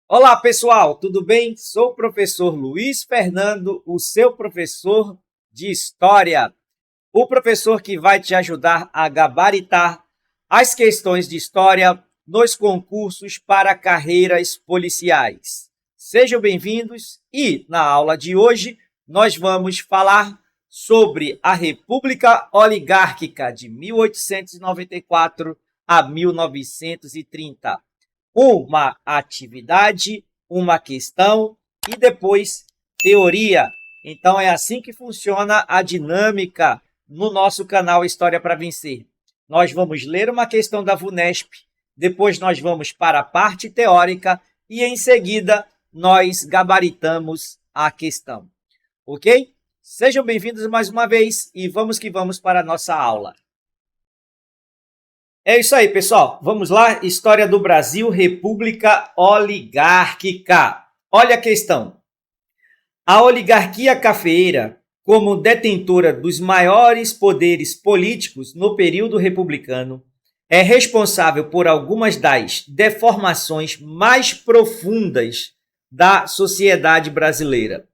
Olá, pessoal, tudo bem? Sou o professor Luiz Fernando, o seu professor de História. O professor que vai te ajudar a gabaritar as questões de História nos concursos para carreiras policiais. Sejam bem-vindos e, na aula de hoje, nós vamos falar sobre a República Oligárquica de 1894 a 1930, uma atividade, uma questão e depois teoria. Então é assim que funciona a dinâmica no nosso canal História para Vencer. Nós vamos ler uma questão da VUNESP, depois nós vamos para a parte teórica e em seguida nós gabaritamos a questão. Ok? Sejam bem-vindos mais uma vez e vamos que vamos para a nossa aula. É isso aí, pessoal. Vamos lá. História do Brasil, República Oligárquica. Olha a questão. A oligarquia cafeeira, como detentora dos maiores poderes políticos no período republicano, é responsável por algumas das deformações mais profundas da sociedade brasileira.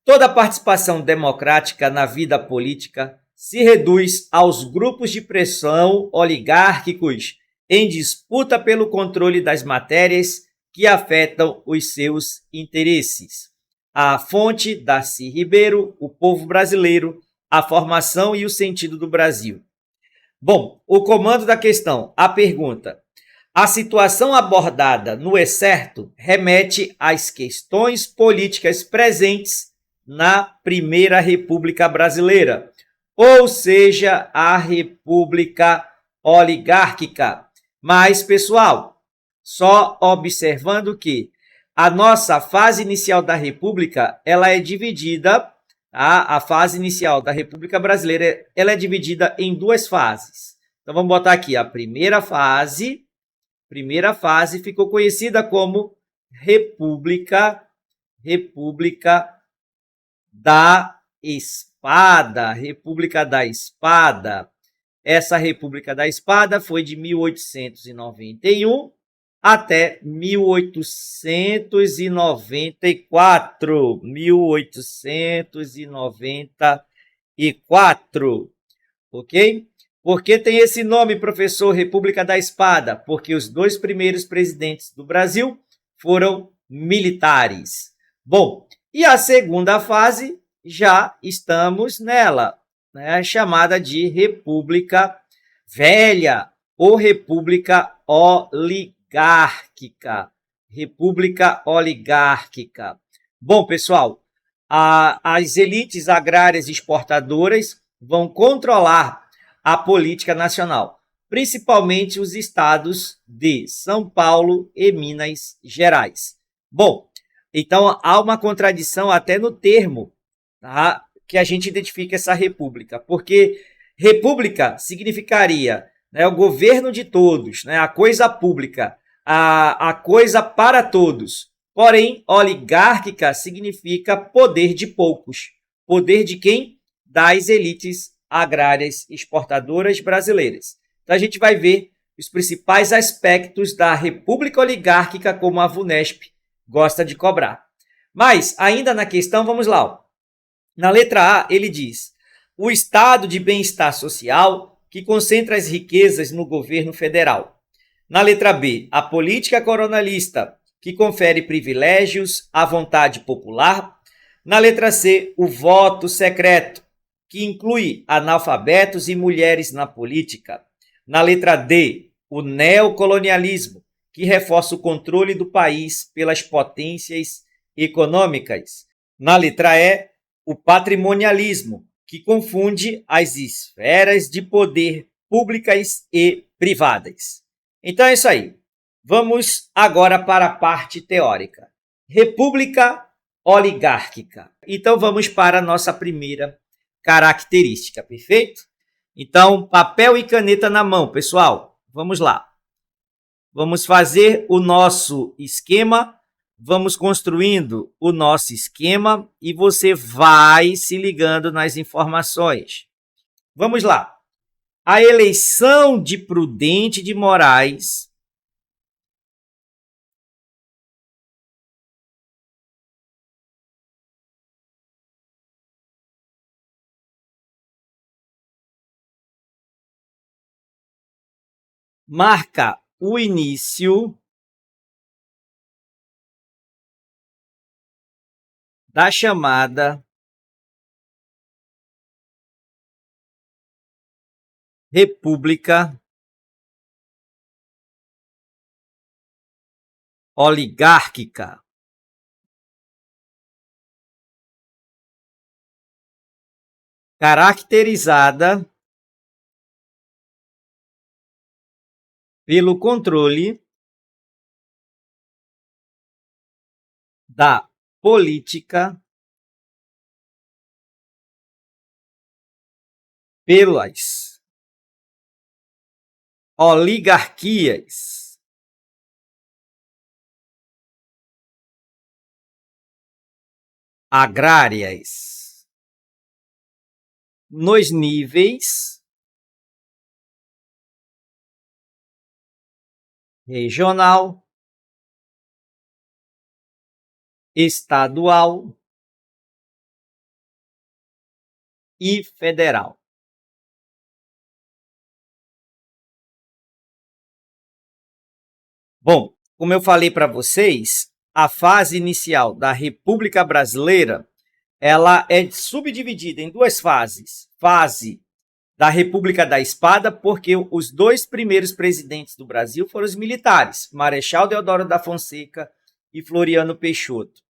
Toda participação democrática na vida política se reduz aos grupos de pressão oligárquicos em disputa pelo controle das matérias que afetam os seus interesses. A fonte, Darcy Ribeiro, O Povo Brasileiro, a formação e o sentido do Brasil. Bom, o comando da questão, a pergunta. A situação abordada no excerto remete às questões políticas presentes na Primeira República Brasileira, ou seja, a República Oligárquica. Mas, pessoal, só observando que a nossa fase inicial da República, ela é dividida, a fase inicial da República Brasileira, ela é dividida em duas fases. Então, vamos botar aqui a primeira fase ficou conhecida como República da Espada. República da Espada. Essa República da Espada foi de 1891 até 1894. 1894. Ok? Por que tem esse nome, professor, República da Espada? Porque os dois primeiros presidentes do Brasil foram militares. Bom, e a segunda fase, já estamos nela, né, chamada de República Velha ou República Oligárquica. República Oligárquica. Bom, pessoal, as elites agrárias exportadoras vão controlar a política nacional, principalmente os estados de São Paulo e Minas Gerais. Bom, então há uma contradição até no termo, tá, que a gente identifica essa república, porque república significaria, né, o governo de todos, né, a coisa pública, a coisa para todos. Porém, oligárquica significa poder de poucos. Poder de quem? Das elites agrárias exportadoras brasileiras. Então, a gente vai ver os principais aspectos da República Oligárquica, como a VUNESP gosta de cobrar. Mas, ainda na questão, vamos lá. Na letra A, ele diz: o estado de bem-estar social que concentra as riquezas no governo federal. Na letra B, a política coronalista que confere privilégios à vontade popular. Na letra C, o voto secreto, que inclui analfabetos e mulheres na política. Na letra D, o neocolonialismo, que reforça o controle do país pelas potências econômicas. Na letra E, o patrimonialismo, que confunde as esferas de poder públicas e privadas. Então é isso aí. Vamos agora para a parte teórica. República oligárquica. Então vamos para a nossa primeira característica, perfeito? Então, papel e caneta na mão, pessoal. Vamos lá. Vamos fazer o nosso esquema, vamos construindo o nosso esquema e você vai se ligando nas informações. Vamos lá. A eleição de Prudente de Moraes marca o início da chamada República Oligárquica. Caracterizada pelo controle da política pelas oligarquias agrárias nos níveis regional, estadual e federal. Bom, como eu falei para vocês, a fase inicial da República Brasileira, ela é subdividida em duas fases. Fase da República da Espada, porque os dois primeiros presidentes do Brasil foram os militares, Marechal Deodoro da Fonseca e Floriano Peixoto.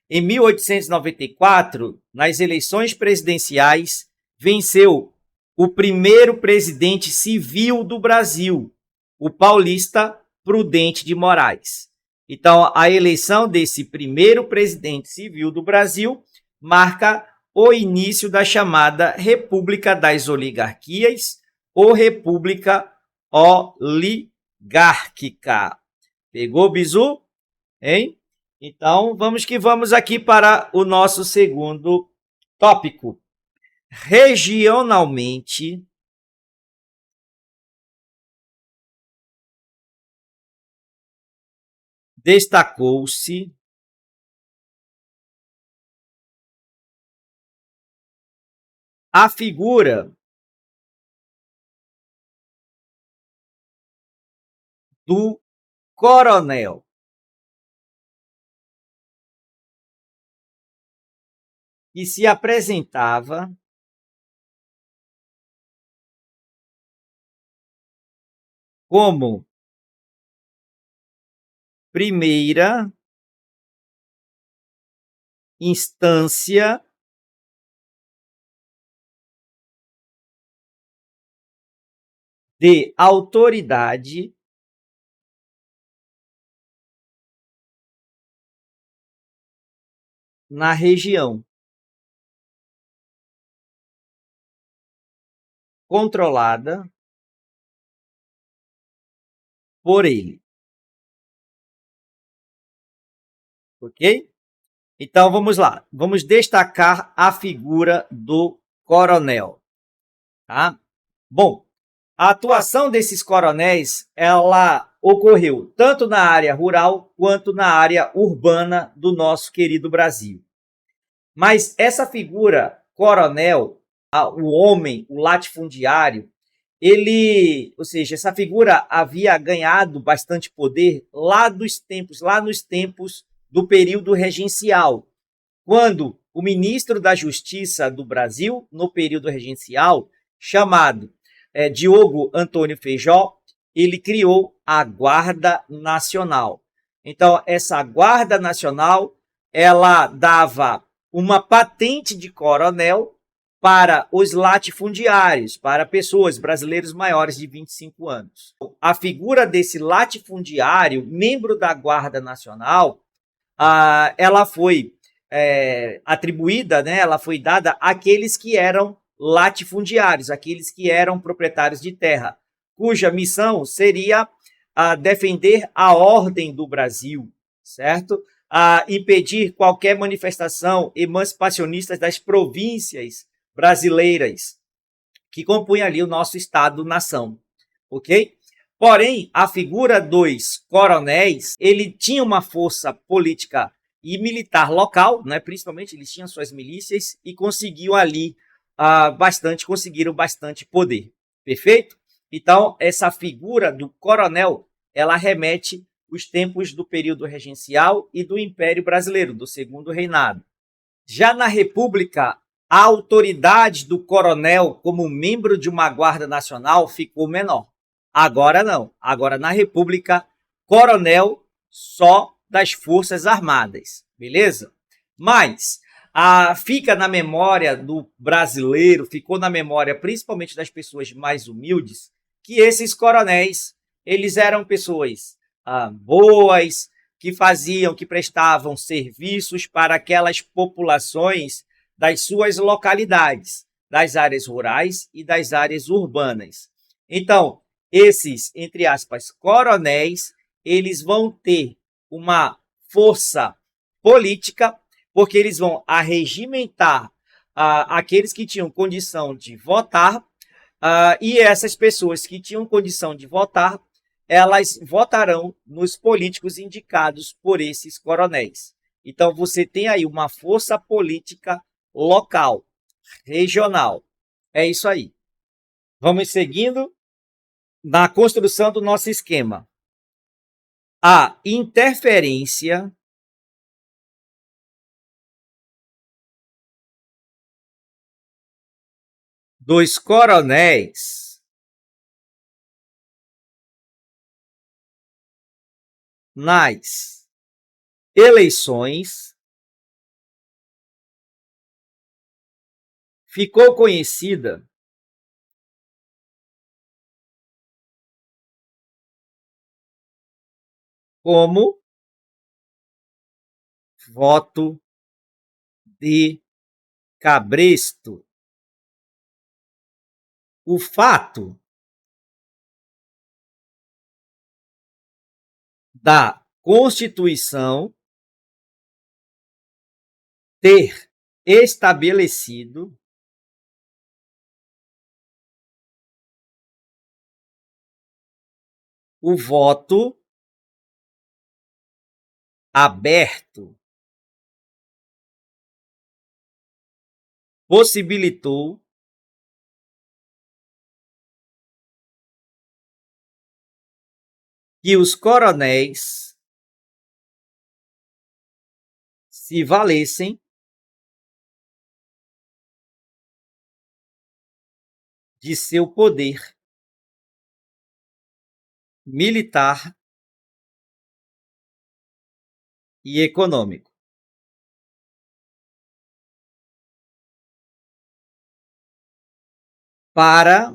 Em 1894, nas eleições presidenciais, venceu o primeiro presidente civil do Brasil, o paulista Prudente de Moraes. Então, a eleição desse primeiro presidente civil do Brasil marca o início da chamada República das Oligarquias ou República Oligárquica. Pegou, Bizu? Hein? Então, vamos que vamos aqui para o nosso segundo tópico. Regionalmente, destacou-se a figura do coronel. Que se apresentava como primeira instância de autoridade na região, controlada por ele. Ok? Então vamos lá. Vamos destacar a figura do coronel. Tá? Bom, a atuação desses coronéis, ela ocorreu tanto na área rural quanto na área urbana do nosso querido Brasil. Mas essa figura coronel, o homem, o latifundiário, ou seja, essa figura havia ganhado bastante poder lá nos tempos do período regencial, quando o ministro da Justiça do Brasil, no período regencial, chamado Diogo Antônio Feijó, ele criou a Guarda Nacional. Então, essa Guarda Nacional, ela dava uma patente de coronel para os latifundiários, para pessoas, brasileiros maiores de 25 anos. A figura desse latifundiário, membro da Guarda Nacional, ela foi atribuída, né, ela foi dada àqueles que eram latifundiários, aqueles que eram proprietários de terra, cuja missão seria defender a ordem do Brasil, certo? Impedir qualquer manifestação emancipacionista das províncias brasileiras que compunham ali o nosso Estado-nação, ok? Porém, a figura dos coronéis, ele tinha uma força política e militar local, né? Principalmente eles tinham suas milícias e conseguiram ali conseguiram bastante poder, perfeito? Então, essa figura do coronel, ela remete os tempos do período regencial e do Império Brasileiro, do Segundo Reinado. Já na República, a autoridade do coronel como membro de uma guarda nacional ficou menor. Agora não. Agora na República, coronel só das Forças Armadas, beleza? Mas fica na memória do brasileiro, ficou na memória principalmente das pessoas mais humildes, que esses coronéis, eles eram pessoas boas, que prestavam serviços para aquelas populações das suas localidades, das áreas rurais e das áreas urbanas. Então, esses, entre aspas, coronéis, eles vão ter uma força política, porque eles vão arregimentar aqueles que tinham condição de votar, e essas pessoas que tinham condição de votar, elas votarão nos políticos indicados por esses coronéis. Então, você tem aí uma força política local, regional. É isso aí. Vamos seguindo na construção do nosso esquema. A interferência dos coronéis nas eleições ficou conhecida como voto de cabresto. O fato da Constituição ter estabelecido o voto aberto possibilitou que os coronéis se valessem de seu poder militar e econômico para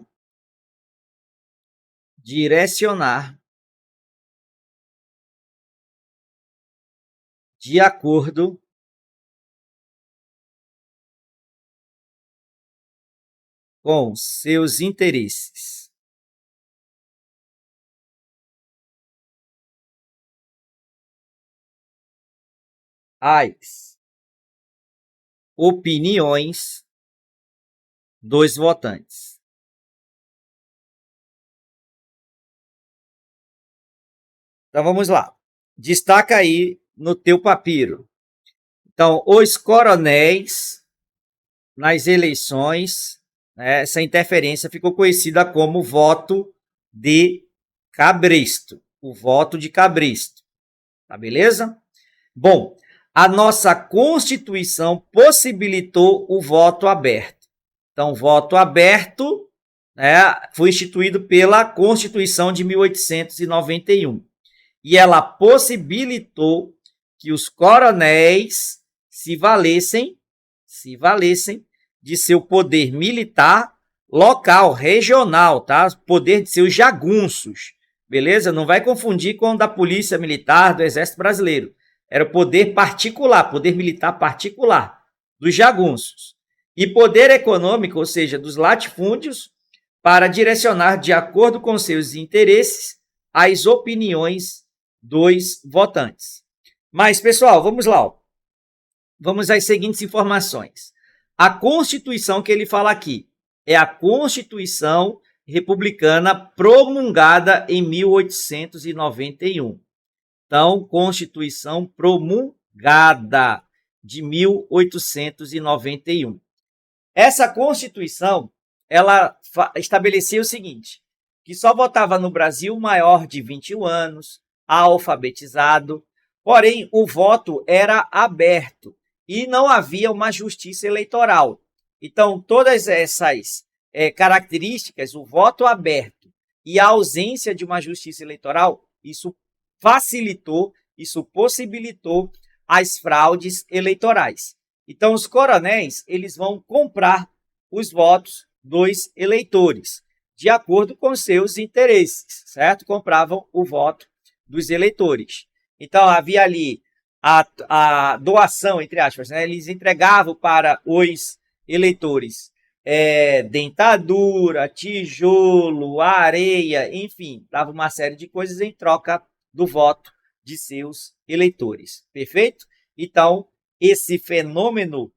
direcionar de acordo com seus interesses. As opiniões dos votantes. Então vamos lá. Destaca aí no teu papiro. Então, os coronéis nas eleições, né, essa interferência ficou conhecida como voto de cabresto. O voto de cabresto. Tá beleza? Bom, a nossa Constituição possibilitou o voto aberto. Então, o voto aberto, né, foi instituído pela Constituição de 1891. E ela possibilitou que os coronéis se valessem de seu poder militar local, regional, tá? Poder de seus jagunços, beleza? Não vai confundir com o da Polícia Militar, do Exército Brasileiro. Era o poder particular, poder militar particular dos jagunços. E poder econômico, ou seja, dos latifúndios, para direcionar de acordo com seus interesses as opiniões dos votantes. Mas, pessoal, vamos lá. Vamos às seguintes informações. A Constituição que ele fala aqui é a Constituição Republicana promulgada em 1891. Então, Constituição promulgada de 1891. Essa Constituição, ela estabelecia o seguinte: que só votava no Brasil maior de 21 anos, alfabetizado, porém o voto era aberto e não havia uma justiça eleitoral. Então, todas essas características, o voto aberto e a ausência de uma justiça eleitoral, isso facilitou, isso possibilitou as fraudes eleitorais. Então, os coronéis, eles vão comprar os votos dos eleitores, de acordo com seus interesses, certo? Compravam o voto dos eleitores. Então, havia ali a doação, entre aspas, né? Eles entregavam para os eleitores dentadura, tijolo, areia, enfim, dava uma série de coisas em troca do voto de seus eleitores. Perfeito? Então, esse fenômeno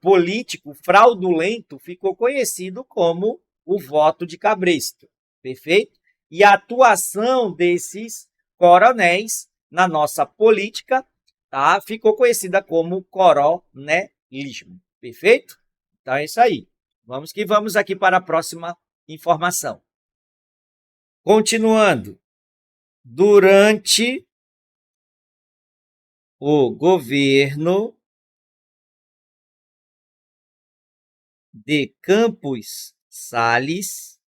político fraudulento ficou conhecido como o voto de cabresto. Perfeito? E a atuação desses coronéis na nossa política ficou conhecida como coronelismo. Perfeito? Então é isso aí. Vamos que vamos aqui para a próxima informação. Continuando. Durante o governo de Campos Salles,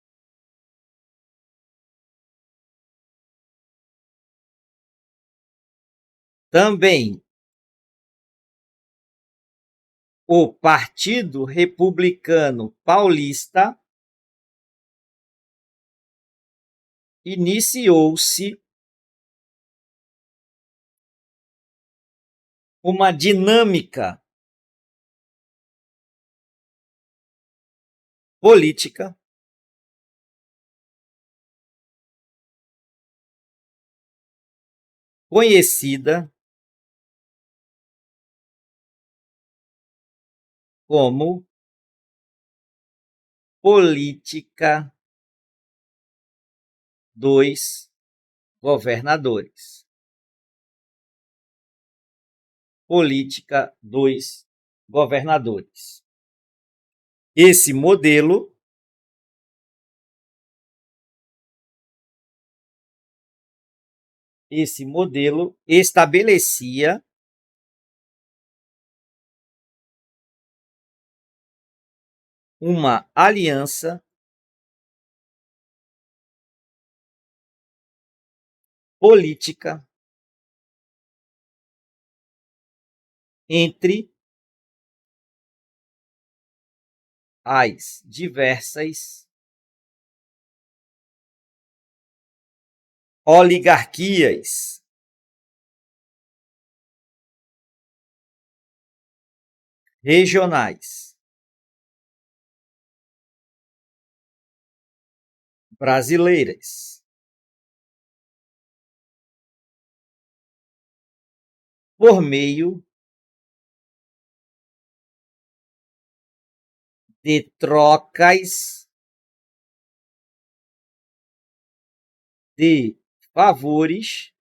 também o Partido Republicano Paulista iniciou-se uma dinâmica política conhecida como política dos governadores. Política dos governadores. Esse modelo estabelecia uma aliança política entre as diversas oligarquias regionais brasileiras, por meio de trocas de favores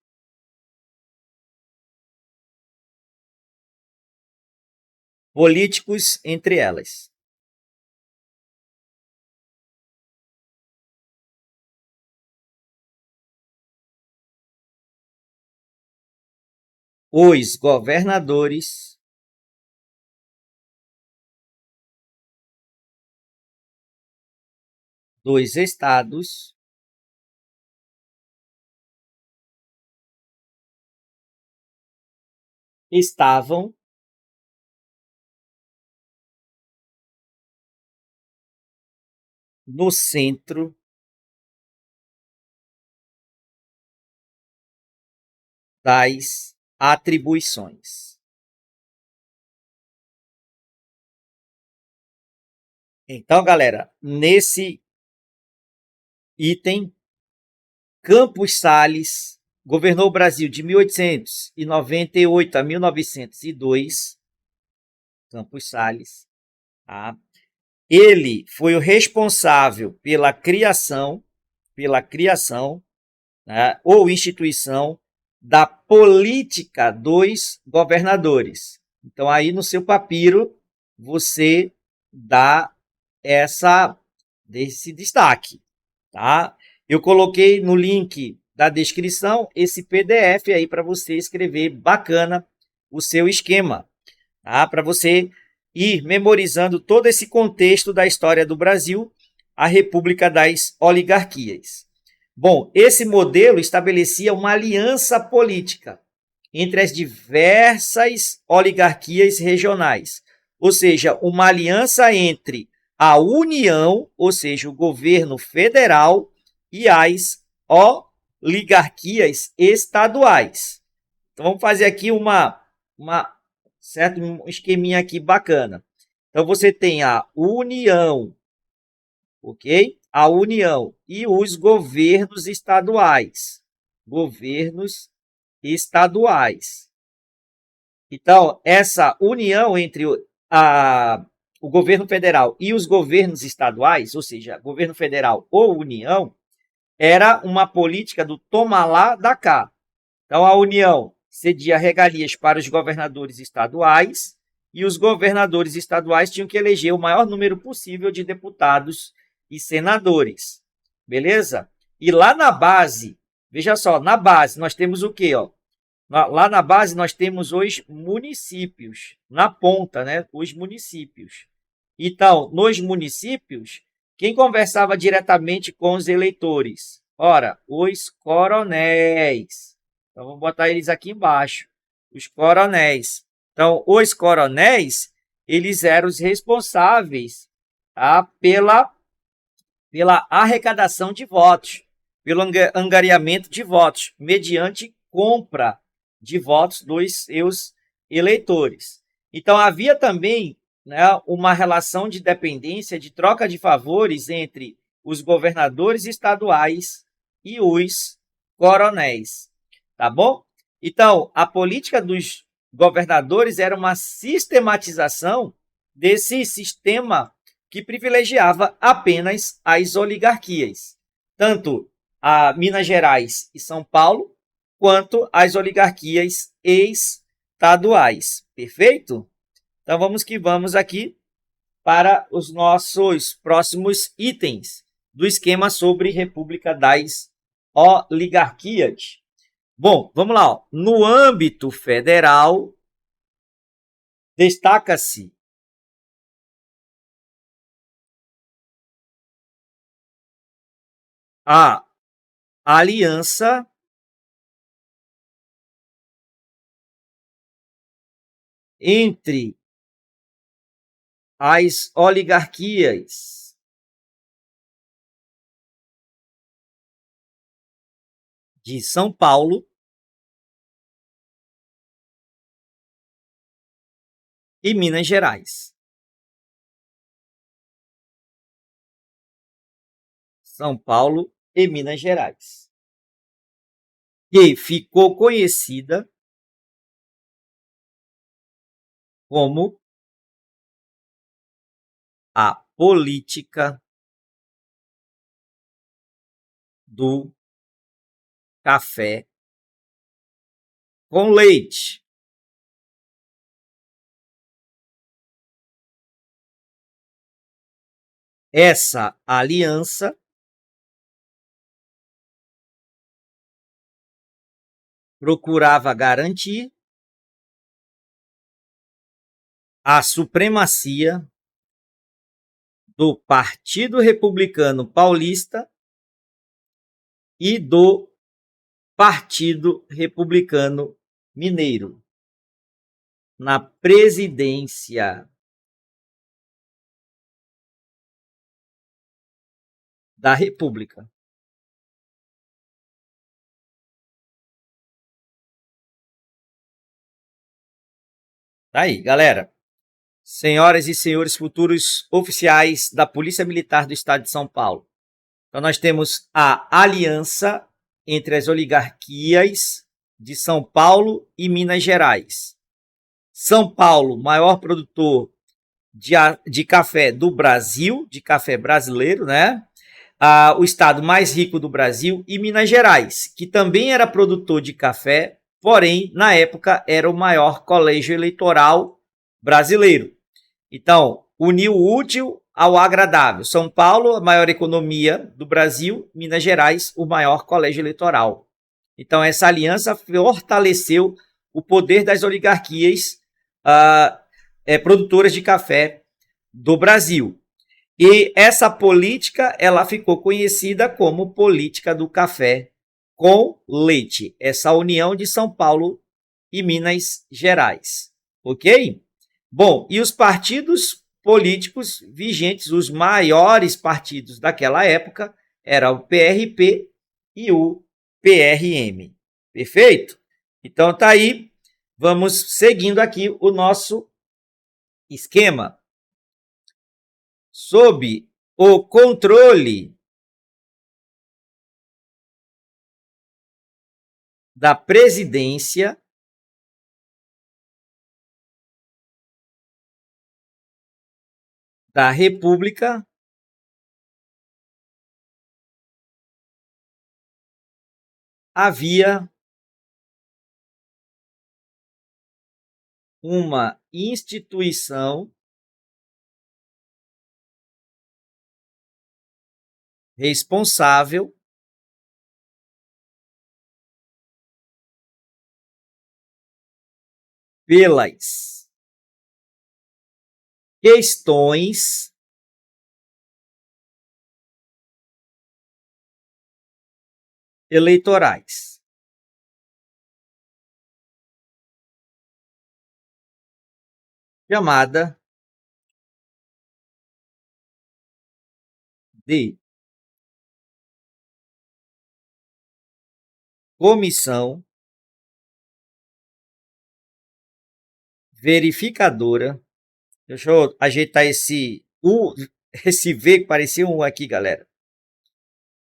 políticos entre elas. Os governadores dos estados estavam no centro das atribuições. Então, galera, nesse item, Campos Salles governou o Brasil de 1898 a 1902. Campos Salles. Tá? Ele foi o responsável pela criação, né, ou instituição da política dos governadores. Então, aí no seu papiro, você dá desse destaque. tá? Eu coloquei no link da descrição esse PDF aí para você escrever bacana o seu esquema, tá? Para você ir memorizando todo esse contexto da história do Brasil, a República das Oligarquias. Bom, esse modelo estabelecia uma aliança política entre as diversas oligarquias regionais, ou seja, uma aliança entre a União, ou seja, o governo federal, e as oligarquias estaduais. Então vamos fazer aqui um esqueminha aqui bacana. Então você tem a União, ok? A União e os governos estaduais. Governos estaduais. Então, essa união entre o governo federal e os governos estaduais, ou seja, governo federal ou União, era uma política do toma lá, dá cá. Então, a União cedia regalias para os governadores estaduais e os governadores estaduais tinham que eleger o maior número possível de deputados e senadores. Beleza? E lá na base, veja só, na base nós temos o quê? Ó? Lá na base nós temos os municípios, na ponta, né? Os municípios. Então, nos municípios, quem conversava diretamente com os eleitores? Ora, os coronéis. Então, vamos botar eles aqui embaixo. Os coronéis. Então, os coronéis, eles eram os responsáveis, tá, pela arrecadação de votos, pelo angariamento de votos, mediante compra de votos dos seus eleitores. Então, havia também, né, uma relação de dependência, de troca de favores entre os governadores estaduais e os coronéis. Tá bom? Então, a política dos governadores era uma sistematização desse sistema que privilegiava apenas as oligarquias, tanto a Minas Gerais e São Paulo, quanto as oligarquias estaduais. Perfeito? Então vamos que vamos aqui para os nossos próximos itens do esquema sobre República das Oligarquias. Bom, vamos lá. Ó. No âmbito federal, destaca-se a aliança entre as oligarquias de São Paulo e Minas Gerais. São Paulo e Minas Gerais. Que ficou conhecida como a política do café com leite. Essa aliança procurava garantir a supremacia do Partido Republicano Paulista e do Partido Republicano Mineiro na presidência da República. Tá aí, galera. Senhoras e senhores futuros oficiais da Polícia Militar do Estado de São Paulo. Então, nós temos a aliança entre as oligarquias de São Paulo e Minas Gerais. São Paulo, maior produtor de café do Brasil, de café brasileiro, né? O estado mais rico do Brasil, e Minas Gerais, que também era produtor de café, porém, na época, era o maior colégio eleitoral brasileiro. Então, uniu o útil ao agradável. São Paulo, a maior economia do Brasil, Minas Gerais, o maior colégio eleitoral. Então, essa aliança fortaleceu o poder das oligarquias produtoras de café do Brasil. E essa política, ela ficou conhecida como política do café com leite. Essa união de São Paulo e Minas Gerais. Ok? Bom, e os partidos políticos vigentes, os maiores partidos daquela época, eram o PRP e o PRM. Perfeito? Então tá aí, vamos seguindo aqui o nosso esquema. Sob o controle da presidência da República havia uma instituição responsável pelas questões eleitorais, chamada de Comissão Verificadora. Deixa eu ajeitar esse V que parecia um aqui, galera.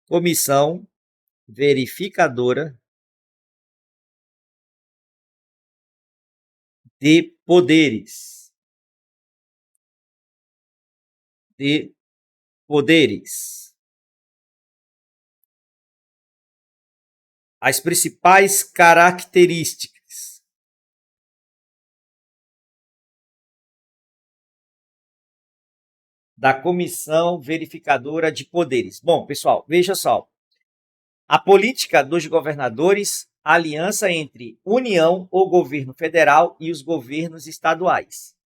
Comissão Verificadora de Poderes. De poderes. As principais características da Comissão Verificadora de Poderes. Bom, pessoal, veja só. A política dos governadores, a aliança entre União ou governo federal e os governos estaduais.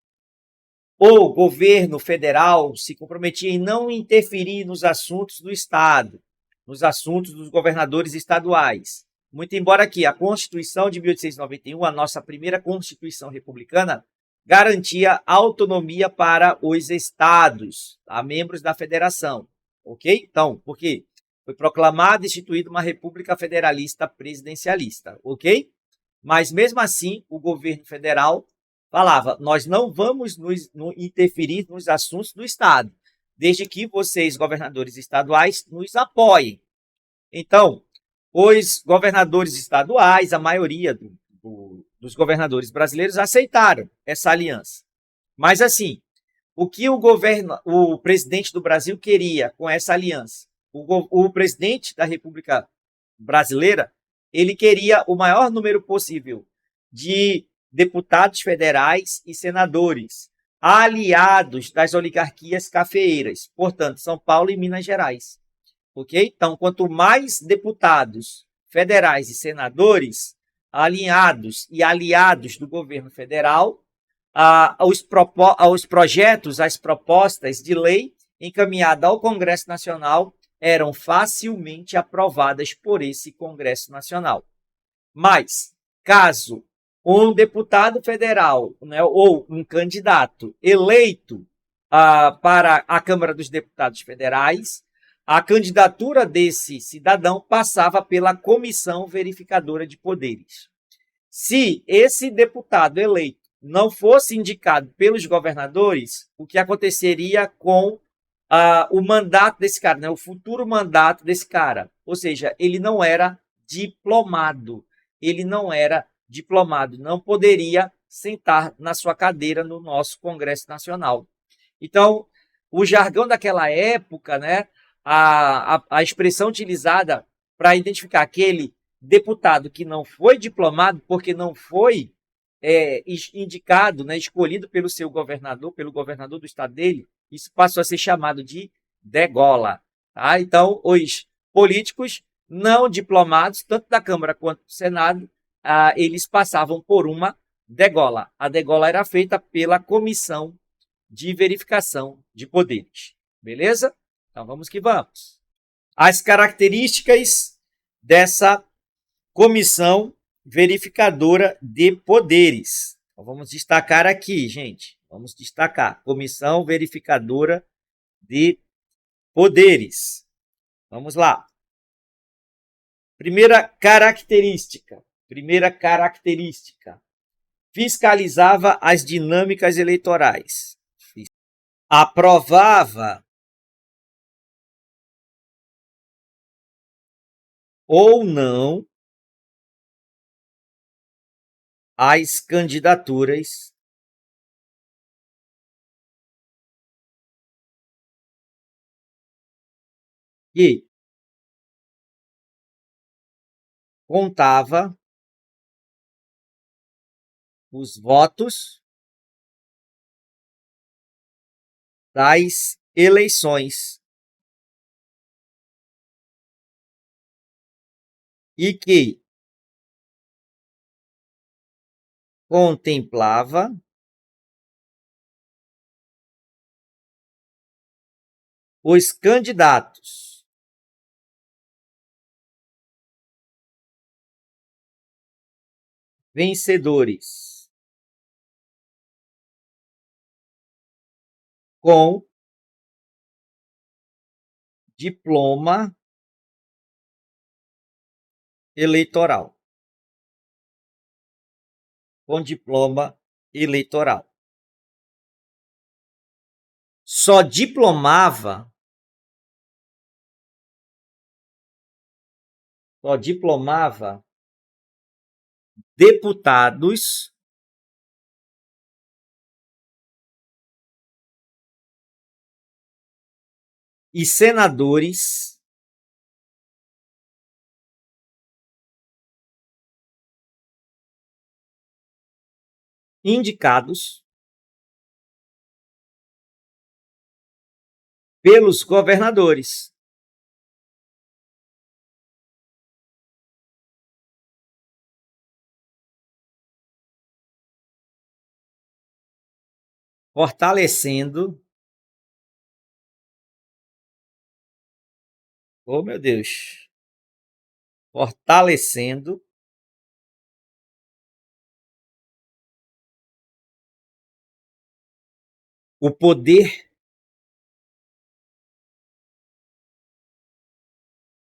O governo federal se comprometia em não interferir nos assuntos do Estado, nos assuntos dos governadores estaduais. Muito embora aqui a Constituição de 1891, a nossa primeira Constituição republicana, garantia autonomia para os estados, tá? Membros da federação. Ok? Então, por quê? Foi proclamada e instituída uma república federalista presidencialista. Ok? Mas, mesmo assim, o governo federal falava, nós não vamos interferir nos assuntos do Estado, desde que vocês, governadores estaduais, nos apoiem. Então, os governadores estaduais, a maioria dos governadores brasileiros aceitaram essa aliança. Mas, assim, o que o presidente do Brasil queria com essa aliança? O presidente da República Brasileira, ele queria o maior número possível de deputados federais e senadores, aliados das oligarquias cafeeiras, portanto, São Paulo e Minas Gerais. Ok? Então, quanto mais deputados federais e senadores alinhados e aliados do governo federal, os projetos, as propostas de lei encaminhadas ao Congresso Nacional eram facilmente aprovadas por esse Congresso Nacional. Mas, caso um deputado federal, né, ou um candidato eleito para a Câmara dos Deputados Federais, a candidatura desse cidadão passava pela Comissão Verificadora de Poderes. Se esse deputado eleito não fosse indicado pelos governadores, o que aconteceria com o mandato desse cara, né, o futuro mandato desse cara? Ou seja, ele não era diplomado. Ele não era diplomado, não poderia sentar na sua cadeira no nosso Congresso Nacional. Então, o jargão daquela época, né, a expressão utilizada para identificar aquele deputado que não foi diplomado, porque não foi indicado, né, escolhido pelo seu governador, pelo governador do estado dele, isso passou a ser chamado de degola. Tá? Então, os políticos não diplomados, tanto da Câmara quanto do Senado, eles passavam por uma degola. A degola era feita pela Comissão de Verificação de Poderes. Beleza? Então, vamos que vamos. As características dessa Comissão Verificadora de Poderes. Então, vamos destacar aqui, gente. Vamos destacar. Comissão Verificadora de Poderes. Vamos lá. Primeira característica. Fiscalizava as dinâmicas eleitorais. Aprovava ou não as candidaturas que contava os votos das eleições e que contemplava os candidatos vencedores com diploma eleitoral. Com diploma eleitoral. Só diplomava deputados e senadores indicados pelos governadores. Fortalecendo, oh meu Deus, fortalecendo o poder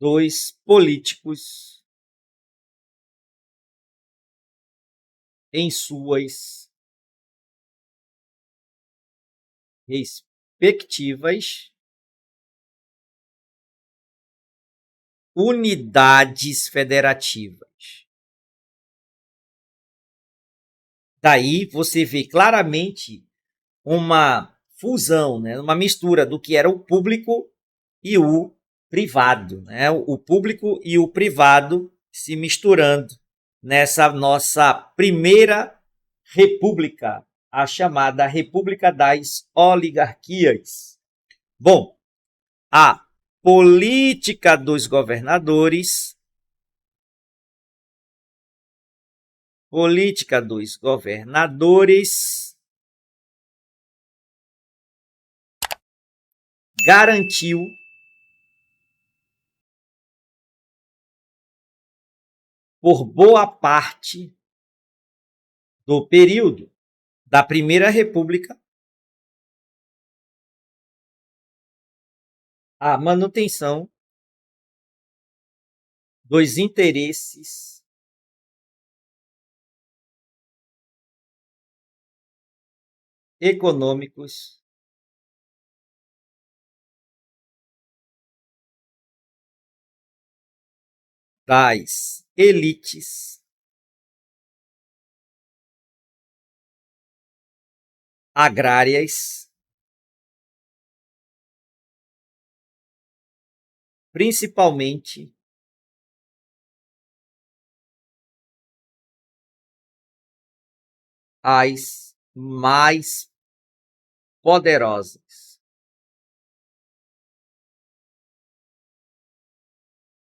dos políticos em suas respectivas unidades federativas. Daí você vê claramente uma fusão, né, uma mistura do que era o público e o privado, né? O público e o privado se misturando nessa nossa primeira república, a chamada República das Oligarquias. Bom, a política dos governadores, garantiu por boa parte do período da Primeira República a manutenção dos interesses econômicos das elites agrárias, principalmente as mais poderosas.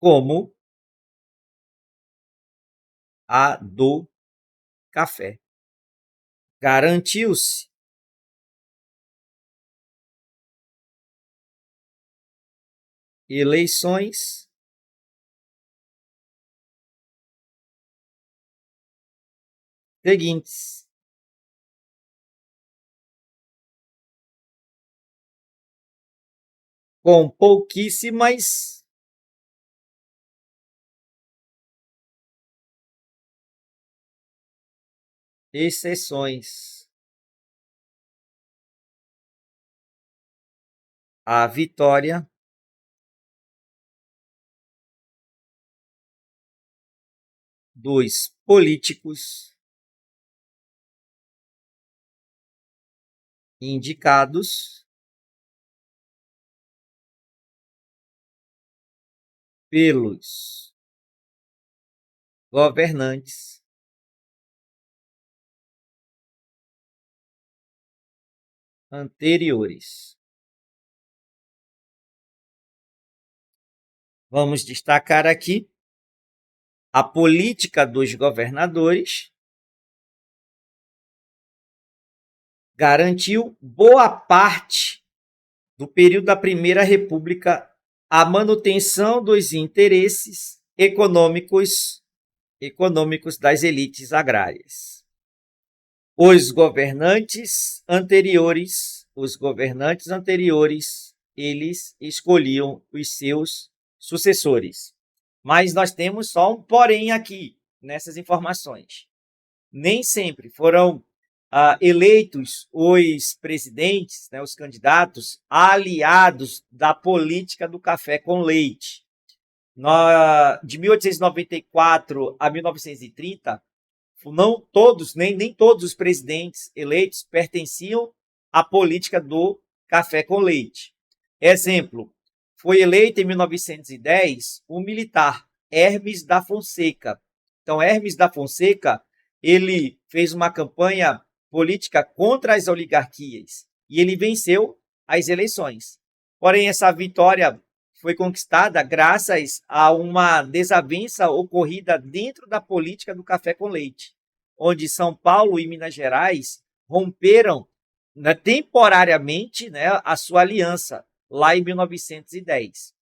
como a do café. Garantiu-se eleições seguintes. Com pouquíssimas exceções. A vitória dos políticos indicados pelos governantes anteriores. Vamos destacar aqui a política dos governadores garantiu boa parte do período da Primeira República a manutenção dos interesses econômicos das elites agrárias. Os governantes anteriores, eles escolhiam os seus sucessores. Mas nós temos só um porém aqui, nessas informações. Nem sempre foram eleitos os presidentes, né, os candidatos, aliados da política do café com leite. De 1894 a 1930, não todos, nem todos os presidentes eleitos pertenciam à política do café com leite. Exemplo, foi eleito em 1910 o militar Hermes da Fonseca. Então, Hermes da Fonseca, ele fez uma campanha política contra as oligarquias e ele venceu as eleições. Porém, essa vitória foi conquistada graças a uma desavença ocorrida dentro da política do café com leite, onde São Paulo e Minas Gerais romperam, né, temporariamente, né, a sua aliança, lá em 1910.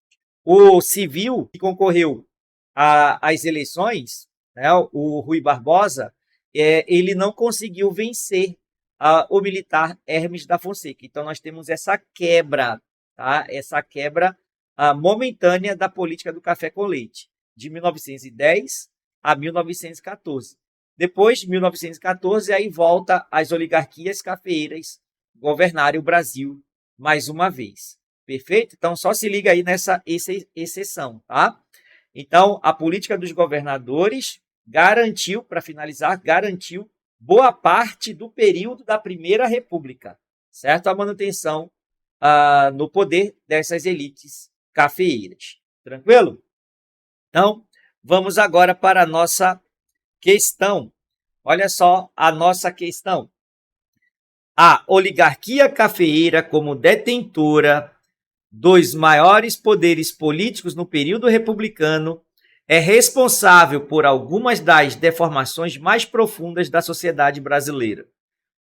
O civil que concorreu às eleições, né, o Rui Barbosa, ele não conseguiu vencer o militar Hermes da Fonseca. Então, nós temos essa quebra, tá? Essa quebra momentânea da política do café com leite, de 1910 a 1914. Depois de 1914, aí volta as oligarquias cafeeiras governarem o Brasil mais uma vez. Perfeito? Então, só se liga aí nessa exceção, tá? Então, a política dos governadores garantiu, para finalizar, garantiu boa parte do período da Primeira República, certo? A manutenção no poder dessas elites cafeeiras. Tranquilo? Então, vamos agora para a nossa questão. Olha só a nossa questão. A oligarquia cafeeira, como detentora dos maiores poderes políticos no período republicano, é responsável por algumas das deformações mais profundas da sociedade brasileira.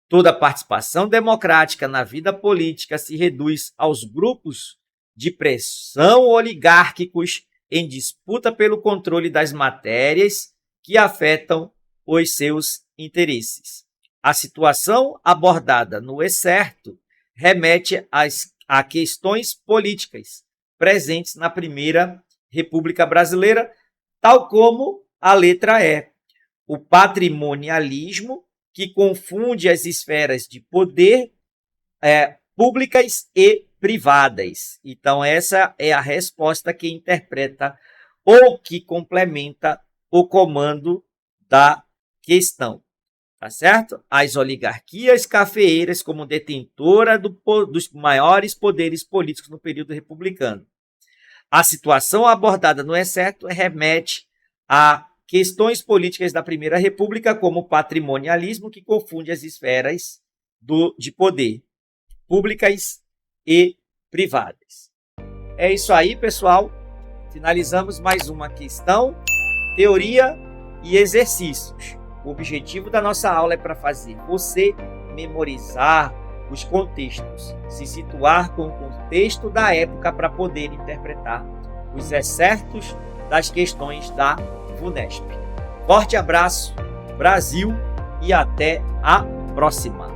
Toda participação democrática na vida política se reduz aos grupos de pressão oligárquicos em disputa pelo controle das matérias que afetam os seus interesses. A situação abordada no excerto remete a questões políticas presentes na Primeira República Brasileira, tal como a letra E. O patrimonialismo, que confunde as esferas de poder públicas e privadas. Então, essa é a resposta que interpreta ou que complementa o comando da questão. Tá certo? As oligarquias cafeeiras como detentora dos maiores poderes políticos no período republicano. A situação abordada no excerto remete a questões políticas da Primeira República, como o patrimonialismo, que confunde as esferas de poder, públicas e privadas. É isso aí, pessoal. finalizamos mais uma questão, teoria e exercícios. O objetivo da nossa aula é para fazer você memorizar os contextos, se situar com o contexto da época para poder interpretar os excertos das questões da VUNESP. Forte abraço, Brasil, e até a próxima!